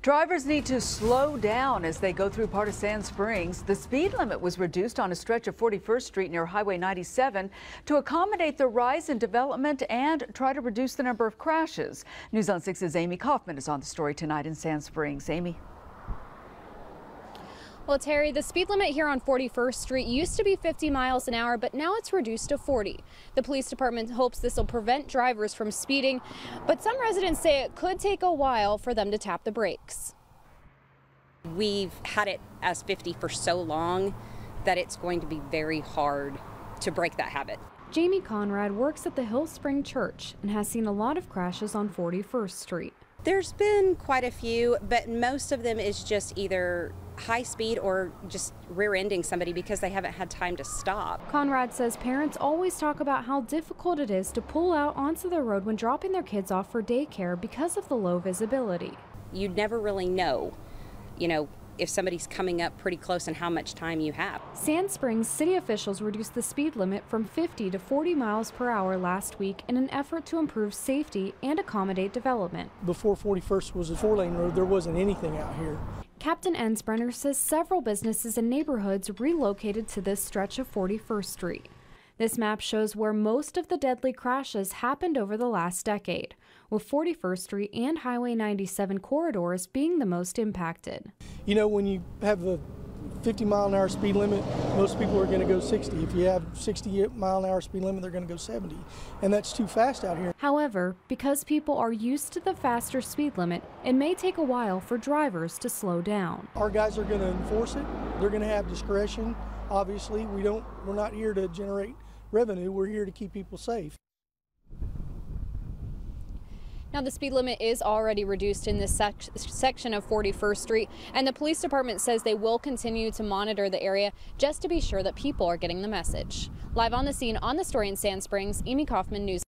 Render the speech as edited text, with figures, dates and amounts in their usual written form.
Drivers need to slow down as they go through part of Sand Springs. The speed limit was reduced on a stretch of 41st Street near Highway 97 to accommodate the rise in development and try to reduce the number of crashes. News on 6's Amy Kaufman is on the story tonight in Sand Springs. Amy. Well, Terry, the speed limit here on 41st Street used to be 50 miles an hour, but now it's reduced to 40. The police department hopes this will prevent drivers from speeding, but some residents say it could take a while for them to tap the brakes. We've had it as 50 for so long that it's going to be very hard to break that habit. Jamie Conrad works at the Hill Spring Church and has seen a lot of crashes on 41st Street. There's been quite a few, but most of them is just either high speed or just rear-ending somebody because they haven't had time to stop. Conrad says parents always talk about how difficult it is to pull out onto the road when dropping their kids off for daycare because of the low visibility. You'd never really know, if somebody's coming up pretty close and how much time you have. Sand Springs city officials reduced the speed limit from 50 to 40 miles per hour last week in an effort to improve safety and accommodate development. Before 41st was a 4-lane road, there wasn't anything out here. Captain Ensbrenner says several businesses and neighborhoods relocated to this stretch of 41st Street. This map shows where most of the deadly crashes happened over the last decade, with 41st Street and Highway 97 corridors being the most impacted. When you have a 50-mile-an-hour speed limit, most people are going to go 60. If you have 60-mile-an-hour speed limit, they're going to go 70. And that's too fast out here. However, because people are used to the faster speed limit, it may take a while for drivers to slow down. Our guys are going to enforce it. They're going to have discretion. Obviously, we're not here to generate revenue. We're here to keep people safe. Now, the speed limit is already reduced in this section of 41st Street, and the police department says they will continue to monitor the area just to be sure that people are getting the message. Live on the scene on the story in Sand Springs, Amy Kaufman, News.